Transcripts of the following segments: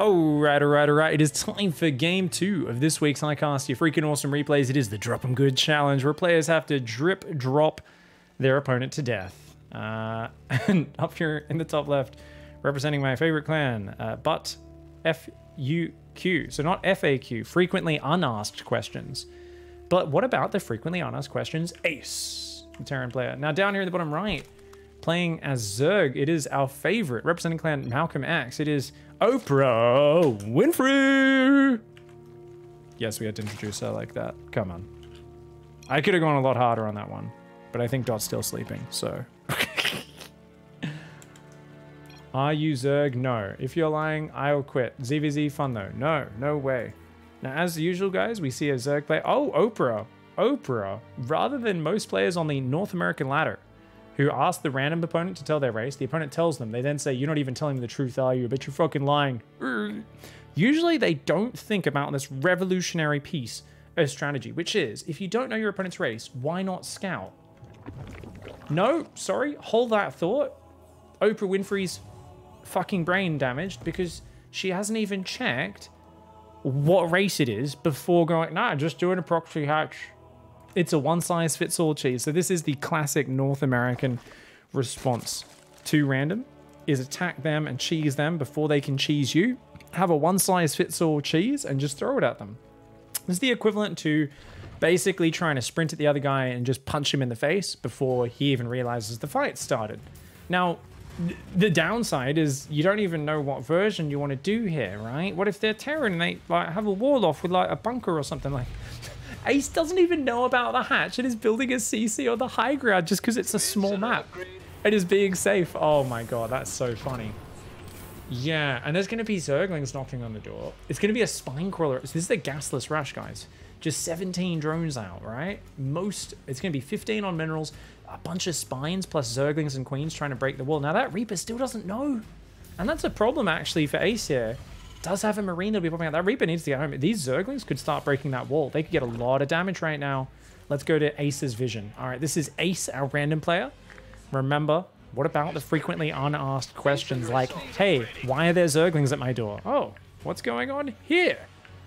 Alright. It is time for game 2 of this week's ICYFAR, your freaking awesome replays. It is the Drop 'em Good challenge, where players have to drip drop their opponent to death. And up here in the top left, representing my favorite clan, but FUQ. So not FAQ, frequently unasked questions. But what about the frequently unasked questions? Ace, the Terran player. Now down here in the bottom right, playing as Zerg, it is our favorite, representing clan Malcolm X. It is Oprah Winfrey. Yes, we had to introduce her like that. Come on. I could have gone a lot harder on that one, but I think Dot's still sleeping, so. Are you Zerg? No. If you're lying, I'll quit. ZVZ fun though. No, no way. Now, as usual, guys, we see a Zerg player. Oh, Oprah. Rather than most players on the North American ladder, who ask the random opponent to tell their race, the opponent tells them. They then say, you're not even telling me the truth, are you? But you're fucking lying. Usually they don't think about this revolutionary piece of strategy, which is, if you don't know your opponent's race, why not scout? No, sorry, hold that thought. Oprah Winfrey's fucking brain damaged because she hasn't even checked what race it is before going, nah, just doing a proxy hatch. It's a one-size-fits-all cheese. So this is the classic North American response to random, is attack them and cheese them before they can cheese you. Have a one-size-fits-all cheese and just throw it at them. This is the equivalent to basically trying to sprint at the other guy and just punch him in the face before he even realizes the fight started. Now, the downside is you don't even know what version you want to do here, right? What if they're Terran and they like have a wall off with like a bunker or something like... Ace doesn't even know about the hatch and is building a CC on the high ground just because it's a small map. It is being safe. Oh my god, that's so funny. Yeah, and there's going to be Zerglings knocking on the door. It's going to be a spine crawler. This is a gasless rush, guys. Just 17 drones out, right? It's going to be 15 on minerals, a bunch of spines, plus Zerglings and Queens trying to break the wall. Now that Reaper still doesn't know. And that's a problem actually for Ace here. Does have a Marine that'll be popping out. That Reaper needs to get home. These Zerglings could start breaking that wall. They could get a lot of damage right now. Let's go to Ace's vision. All right, this is Ace, our random player. Remember, what about the frequently unasked questions like, hey, why are there Zerglings at my door? Oh, what's going on here?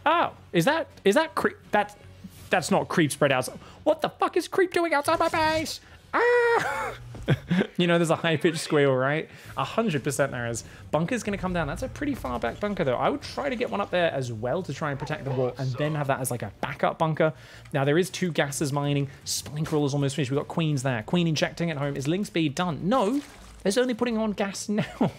Oh, is that creep? That's not creep spread outside. What the fuck is creep doing outside my base? Ah! You know, there's a high-pitched squeal, right? 100% there is. Bunker's going to come down. That's a pretty far back bunker, though. I would try to get one up there as well to try and protect the wall and then have that as like a backup bunker. Now, there is 2 gases mining. Spine crawler's almost finished. We've got Queens there. Queen injecting at home. Is link speed done? No. It's only putting on gas now.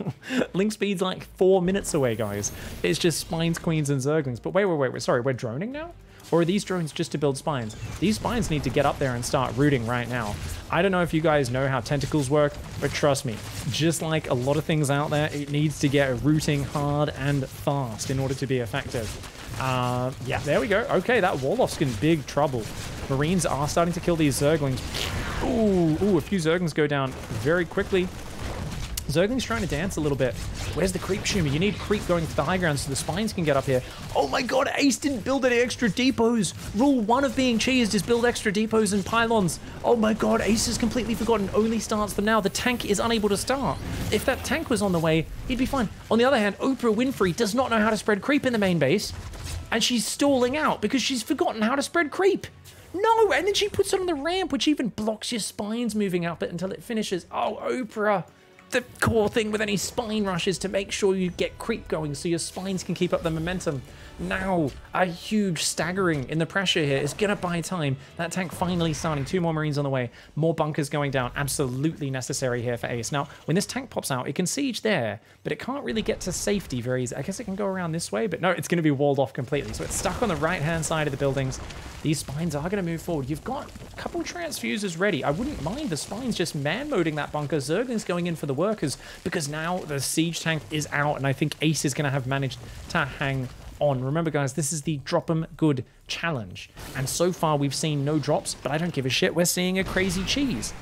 Link speed's like 4 minutes away, guys. It's just spines, Queens, and Zerglings. But wait. Sorry, we're droning now? Or are these drones just to build spines? These spines need to get up there and start rooting right now. I don't know if you guys know how tentacles work, but trust me, just like a lot of things out there, it needs to get rooting hard and fast in order to be effective. Yeah, there we go. Okay, that Warlock's in big trouble. Marines are starting to kill these Zerglings. Ooh, a few Zerglings go down very quickly. Zergling's trying to dance a little bit. Where's the creep, Shuma? You need creep going to the high ground so the spines can get up here. Oh my god, Ace didn't build any extra depots. Rule 1 of being cheesed is build extra depots and pylons. Oh my god, Ace has completely forgotten. Only starts them now. The tank is unable to start. If that tank was on the way, he'd be fine. On the other hand, Oprah Winfrey does not know how to spread creep in the main base. And she's stalling out because she's forgotten how to spread creep. No, and then she puts it on the ramp, which even blocks your spines moving up it until it finishes. Oh, Oprah. The core thing with any spine rush is to make sure you get creep going so your spines can keep up the momentum. Now, a huge staggering in the pressure here is going to buy time. That tank finally starting. 2 more Marines on the way. More bunkers going down. Absolutely necessary here for Ace. Now, when this tank pops out, it can siege there, but it can't really get to safety very easily. I guess it can go around this way, but no, it's going to be walled off completely. So it's stuck on the right-hand side of the buildings. These spines are going to move forward. You've got a couple transfusers ready. I wouldn't mind the spines just man-moding that bunker. Zergling's going in for the workers because now the siege tank is out, and I think Ace is going to have managed to hang on. Remember, guys, this is the Drop 'em Good challenge. And so far, we've seen no drops, but I don't give a shit. We're seeing a crazy cheese.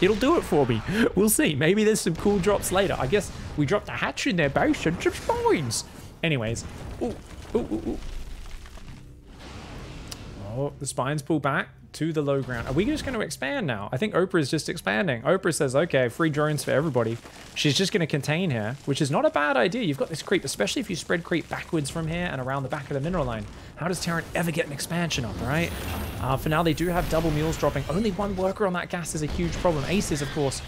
It'll do it for me. We'll see. Maybe there's some cool drops later. I guess we dropped a hatch in their base and some spines. Anyways. Ooh. Oh, the spines pull back. to the low ground. Are we just going to expand now? I think Oprah is just expanding. Oprah says, okay, free drones for everybody. She's just going to contain here, which is not a bad idea. You've got this creep, especially if you spread creep backwards from here and around the back of the mineral line. How does Terran ever get an expansion up, right? For now, they do have double mules dropping. Only one worker on that gas is a huge problem. Ace is, of course,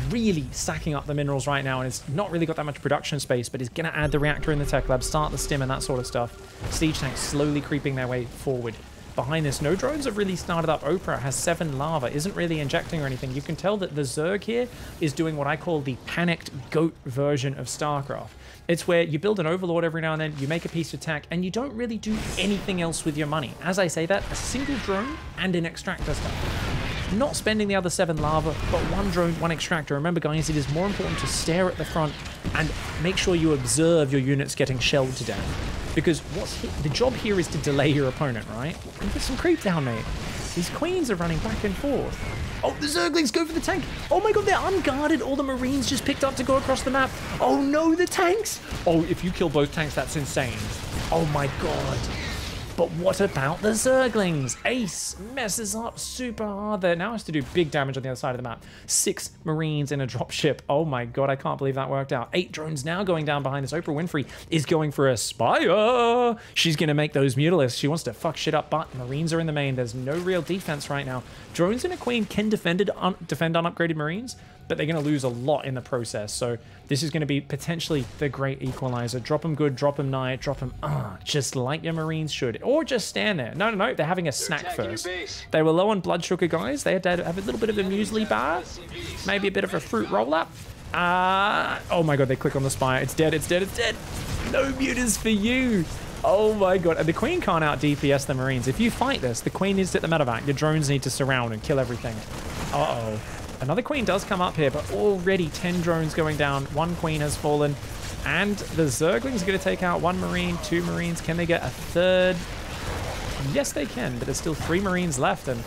really stacking up the minerals right now, and it's not really got that much production space, but he's going to add the reactor in the tech lab, start the stim and that sort of stuff. Siege tanks slowly creeping their way forward. Behind this, no drones have really started up. Oprah has 7 lava, isn't really injecting or anything. You can tell that the Zerg here is doing what I call the panicked goat version of StarCraft. It's where you build an overlord every now and then, you make a piece of tech, and you don't really do anything else with your money. As I say that, a single drone and an extractor stuff. Not spending the other 7 lava, but 1 drone, 1 extractor. Remember, guys, it is more important to stare at the front and make sure you observe your units getting shelled to death. Because the job here is to delay your opponent, right? And get some creep down, mate. These queens are running back and forth. Oh, the Zerglings go for the tank. Oh my god, they're unguarded. All the Marines just picked up to go across the map. Oh no, the tanks. Oh, if you kill both tanks, that's insane. Oh my god. But what about the Zerglings? Ace messes up super hard there. Now has to do big damage on the other side of the map. 6 Marines in a dropship. Oh my god, I can't believe that worked out. 8 drones now going down behind this. Oprah Winfrey is going for a Spire. She's going to make those mutalisks. She wants to fuck shit up, but Marines are in the main. There's no real defense right now. Drones and a Queen can defend unupgraded Marines, but they're going to lose a lot in the process. So this is going to be potentially the great equalizer. Drop them good, drop them nigh, drop them just like your Marines should. Or just stand there. No, no, no, they're having a snack first. They were low on blood sugar, guys. They had to have a little bit of a muesli bar, maybe a bit of a fruit roll-up. Oh my god, they click on the spire. It's dead, it's dead, it's dead. No mutas for you. Oh my god, and the Queen can't out DPS the Marines. If you fight this, the Queen needs to hit the medevac. Your drones need to surround and kill everything. Uh-oh. Another Queen does come up here, but already 10 drones going down. 1 Queen has fallen. And the Zerglings are going to take out 1 Marine, 2 Marines. Can they get a 3rd? Yes, they can, but there's still 3 Marines left. And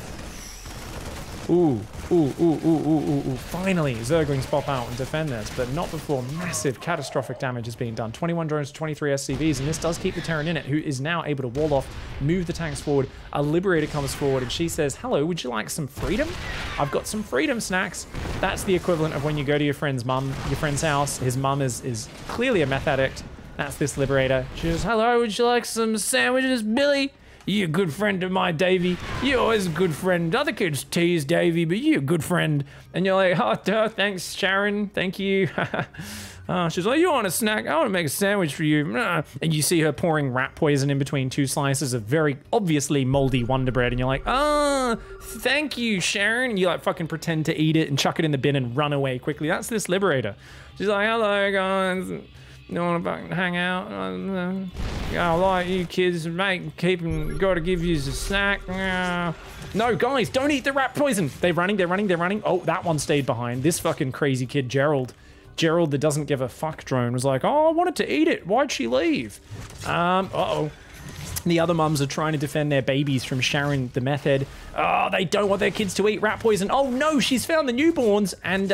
finally, Zerglings pop out and defend this, but not before massive catastrophic damage is being done. 21 drones to 23 SCVs, and this does keep the Terran in it, who is now able to wall off, move the tanks forward. A Liberator comes forward, and she says, hello, would you like some freedom? I've got some freedom snacks. That's the equivalent of when you go to your friend's house. His mum is clearly a meth addict. That's this Liberator. She says, hello, would you like some sandwiches, Billy? You're a good friend of mine, Davey. You're always a good friend. Other kids tease Davey, but you're a good friend. And you're like, oh, thanks, Sharon. Thank you. She's like, you want a snack? I want to make a sandwich for you. And you see her pouring rat poison in between 2 slices of very obviously moldy Wonder Bread. And you're like, oh, thank you, Sharon. And you like fucking pretend to eat it and chuck it in the bin and run away quickly. That's this Liberator. She's like, hello, guys. You want to fucking hang out? I like you kids, mate. Gotta give you a snack. No, guys, don't eat the rat poison. They're running. Oh, that one stayed behind. This fucking crazy kid, Gerald, the doesn't give a fuck drone, was like, oh, I wanted to eat it. Why'd she leave? Uh-oh. The other mums are trying to defend their babies from Sharon the meth head. Oh, they don't want their kids to eat rat poison. Oh no, she's found the newborns, and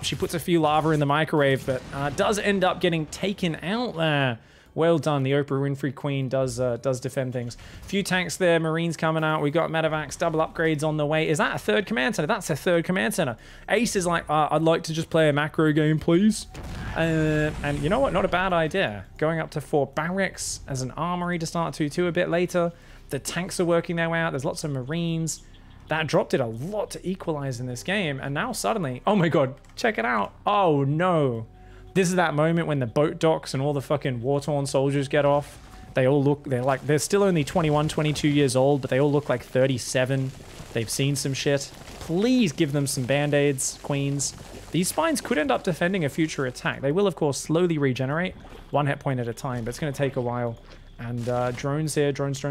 she puts a few lava in the microwave, but does end up getting taken out there. Well done, the Oprah Winfrey Queen does defend things. Few tanks there, Marines coming out. We got medevacs, double upgrades on the way. Is that a 3rd command center? That's a 3rd command center. Ace is like, I'd like to just play a macro game, please. And you know what? Not a bad idea. Going up to 4 barracks as an armory to start 2 a bit later. The tanks are working their way out. There's lots of Marines. That drop did a lot to equalize in this game. And now suddenly, oh my god, check it out. Oh no. This is that moment when the boat docks and all the fucking war-torn soldiers get off. They all look, they're still only 21, 22 years old, but they all look like 37. They've seen some shit. Please give them some band-aids, queens. These spines could end up defending a future attack. They will, of course, slowly regenerate, 1 hit point at a time, but it's going to take a while. And drones here, drones.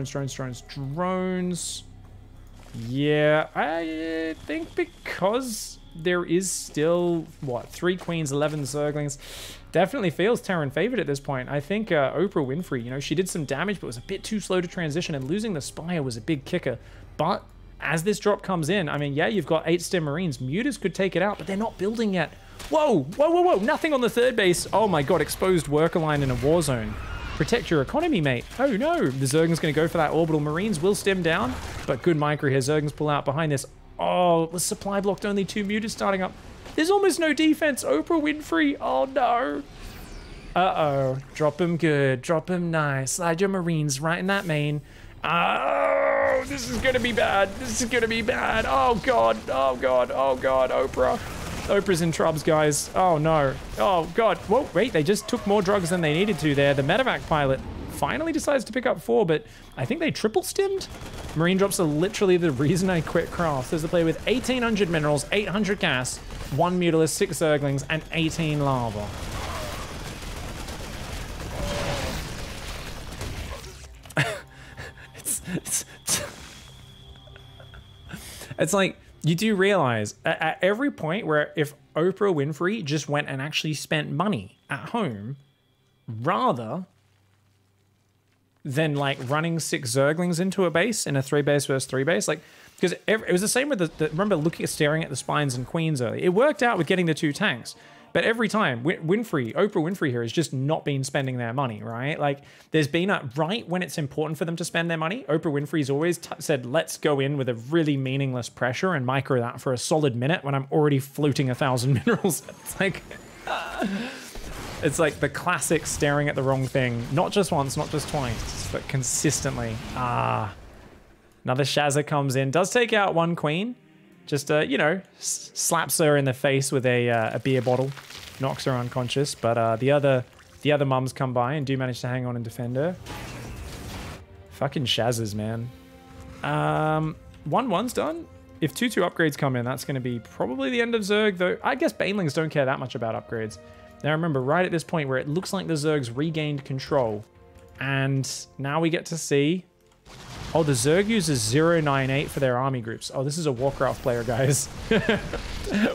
Yeah, I think because there is still, what, 3 queens, 11 Zerglings. Definitely feels Terran favored at this point. I think Oprah Winfrey, you know, she did some damage, but was a bit too slow to transition, and losing the Spire was a big kicker. But as this drop comes in, I mean, yeah, you've got 8 stem Marines. Mutas could take it out, but they're not building yet. Whoa, nothing on the 3rd base. Oh my god, exposed worker line in a war zone. Protect your economy, mate. Oh no, the Zerg's going to go for that orbital marines. Will stem down, but good micro here. Zerg's pull out behind this. Oh, the supply blocked, only 2 mutas starting up. There's almost no defense. Oprah Winfrey. Oh no. Uh-oh. Drop him good. Drop him nice. Slide your marines right in that main. Oh, this is going to be bad. This is going to be bad. Oh god. Oh god. Oh god. Oprah. Oprah's in trubs, guys. Oh no. Oh god. Whoa, wait, they just took more drugs than they needed to there. The medevac pilot finally decides to pick up 4, but I think they triple stemmed. Marine drops are literally the reason I quit craft. There's a player with 1,800 minerals, 800 gas, 1 mutalisk, 6 zerglings, and 18 lava. It's like, you do realize at every point where if Oprah Winfrey just went and actually spent money at home rather than like running 6 zerglings into a base in a 3 base versus 3 base, like, because it was the same with remember staring at the spines and queens early. It worked out with getting the 2 tanks. But every time, Oprah Winfrey here has just not been spending their money, right? Like, there's been right when it's important for them to spend their money, Oprah Winfrey's always said, let's go in with a really meaningless pressure and micro that for a solid minute when I'm already fluting 1,000 minerals. It's like the classic staring at the wrong thing, not just once, not just twice, but consistently. Another Shazza comes in, does take out 1 queen. Just, you know, slaps her in the face with a beer bottle, knocks her unconscious. But the other mums come by and do manage to hang on and defend her. Fucking Shazzas, man. 1-1's done. If 2-2 upgrades come in, that's going to be probably the end of Zerg, though. I guess Banelings don't care that much about upgrades. Now remember, right at this point where it looks like the Zerg's regained control, and now we get to see... Oh, the Zerg uses 098 for their army groups. Oh, this is a Warcraft player, guys.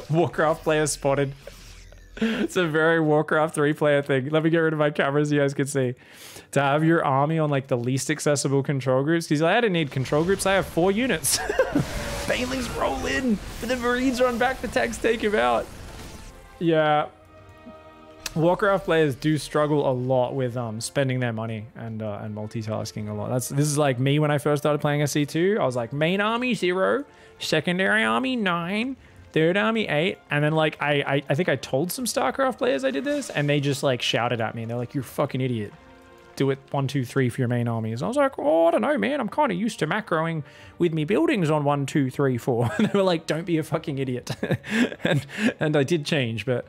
Warcraft player spotted. It's a very Warcraft 3-player thing. Let me get rid of my camera so you guys can see. To have your army on like the least accessible control groups. Because I don't need control groups. I have 4 units. Banelings roll in. But the Marines run back. The tanks take him out. Yeah. Warcraft players do struggle a lot with spending their money and multitasking a lot. This is like me when I first started playing SC2. I was like, main army 0, secondary army 9, third army 8, and then like I think I told some StarCraft players I did this, and they just like shouted at me, and they're like, "You're a fucking idiot. Do it 1, 2, 3 for your main armies." I was like, "Oh, I don't know, man. I'm kind of used to macroing with me buildings on 1, 2, 3, 4." And they were like, "Don't be a fucking idiot." and I did change, but.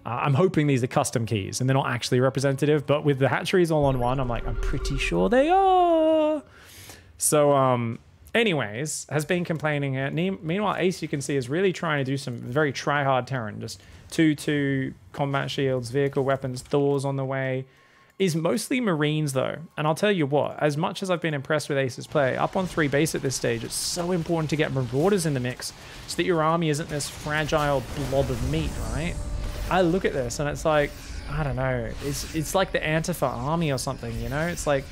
I'm hoping these are custom keys and they're not actually representative, but with the hatcheries all on 1, I'm like, I'm pretty sure they are. So, anyways, has been complaining here. Meanwhile, Ace, you can see, is really trying to do some very try-hard Terran. Just 2-2 combat shields, vehicle weapons, Thors on the way. Is mostly Marines, though. And I'll tell you what, as much as I've been impressed with Ace's play, up on 3 base at this stage, it's so important to get Marauders in the mix so that your army isn't this fragile blob of meat, right? I look at this and it's like, I don't know, it's like the Antifa army or something, you know? It's like,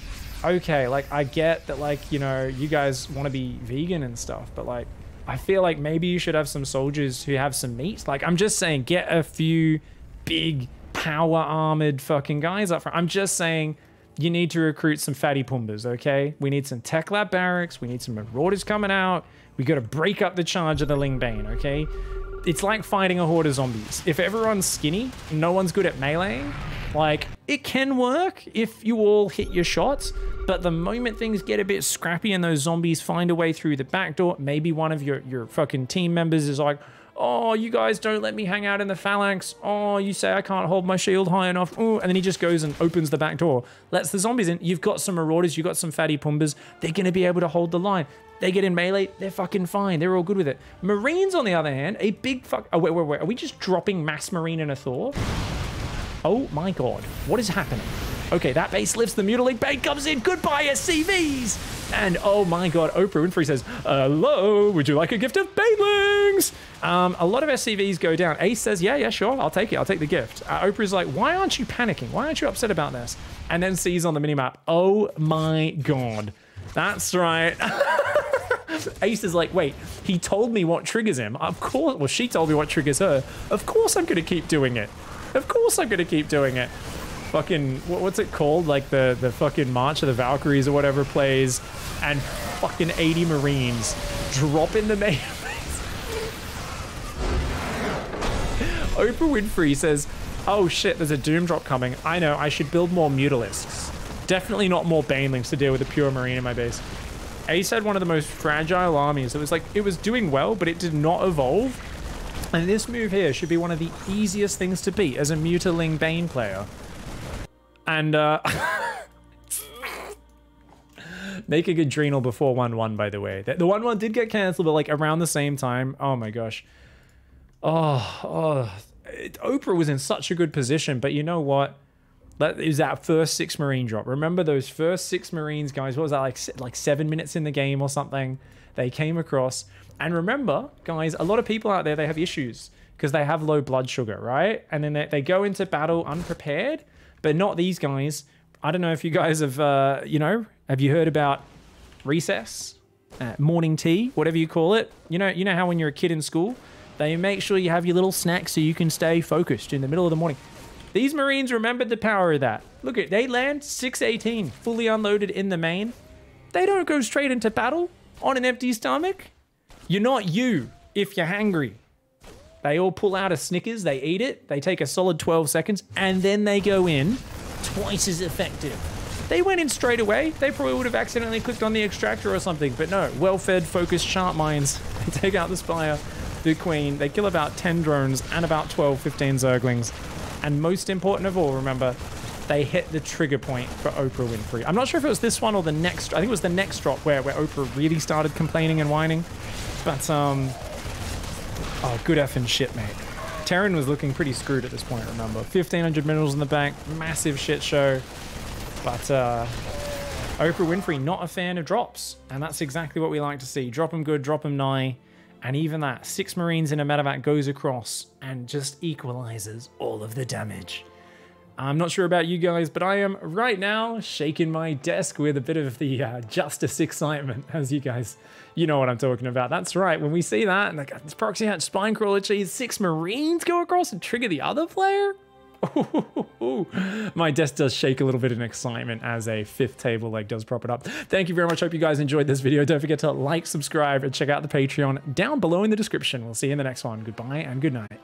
okay, like I get that, like, you know, you guys want to be vegan and stuff, but like, I feel like maybe you should have some soldiers who have some meat. Like, I'm just saying, get a few big power armored fucking guys up front. I'm just saying you need to recruit some fatty pumbas, okay? We need some tech lab barracks. We need some marauders coming out. We got to break up the charge of the Ling Bane, okay? It's like fighting a horde of zombies. If everyone's skinny, no one's good at meleeing, like, it can work if you all hit your shots, but the moment things get a bit scrappy and those zombies find a way through the back door, maybe one of your fucking team members is like, "Oh, you guys don't let me hang out in the phalanx. Oh, you say I can't hold my shield high enough." Ooh, and then he just goes and opens the back door, lets the zombies in. You've got some marauders, you've got some fatty pumbas. They're going to be able to hold the line. They get in melee, they're fucking fine. They're all good with it. Marines, on the other hand, a big fuck... Oh, wait. Are we just dropping mass Marine in a Thor? Oh my god. What is happening? Okay, that base lifts, the Mutilated Bane comes in. Goodbye, SCVs! And oh my god, Oprah Winfrey says, "Hello, would you like a gift of Banelings?" A lot of SCVs go down. Ace says, yeah, sure, I'll take it. I'll take the gift. Oprah's like, "Why aren't you panicking? Why aren't you upset about this?" And then sees on the minimap, oh my god. That's right. Ace is like, wait, he told me what triggers him. Of course, well, she told me what triggers her. Of course I'm going to keep doing it. Of course I'm going to keep doing it. fucking, what's it called? Like the fucking March of the Valkyries or whatever plays, and fucking 80 Marines drop in the main base. Oprah Winfrey says, oh shit, there's a Doom drop coming. I know, I should build more Mutalisks. Definitely not more Banelings to deal with a pure Marine in my base. Ace had one of the most fragile armies. It was like, it was doing well, but it did not evolve. And this move here should be one of the easiest things to beat as a Mutaling Bane player. And, making Adrenal before 1-1, by the way. The 1-1 did get cancelled, but like around the same time. Oh my gosh. Oprah was in such a good position, but you know what? It was that first 6 Marine drop. Remember those first 6 Marines, guys? What was that, like 7 minutes in the game or something? They came across. And remember, guys, a lot of people out there, they have issues because they have low blood sugar, right? And then they go into battle unprepared, but not these guys. I don't know if you guys have, you know, have you heard about recess, morning tea, whatever you call it? You know how when you're a kid in school, they make sure you have your little snacks so you can stay focused in the middle of the morning. These Marines remembered the power of that. Look at, they land 618, fully unloaded in the main. They don't go straight into battle on an empty stomach. You're not you if you're hangry. They all pull out a Snickers, they eat it, they take a solid 12 seconds, and then they go in twice as effective. They went in straight away. They probably would have accidentally clicked on the extractor or something, but no, well-fed, focused, sharp minds. They take out the Spire, the Queen, they kill about 10 drones and about 12, 15 Zerglings. And most important of all, remember, they hit the trigger point for Oprah Winfrey. I'm not sure if it was this one or the next. I think it was the next drop where Oprah really started complaining and whining. But, oh, good effing shit, mate. Terran was looking pretty screwed at this point, remember. 1,500 minerals in the bank, massive shit show. But, Oprah Winfrey, not a fan of drops. And that's exactly what we like to see. Drop them good, drop them nigh. And even that, 6 Marines in a medevac goes across and just equalizes all of the damage. I'm not sure about you guys, but I am right now shaking my desk with a bit of the justice excitement, as you guys, you know what I'm talking about. That's right, when we see that, and like, this proxy hatch spine crawler cheese, 6 Marines go across and trigger the other player? Ooh, my desk does shake a little bit in excitement as a 5th table leg does prop it up. Thank you very much. Hope you guys enjoyed this video. Don't forget to like, subscribe, and check out the Patreon down below in the description. We'll see you in the next one. Goodbye and good night.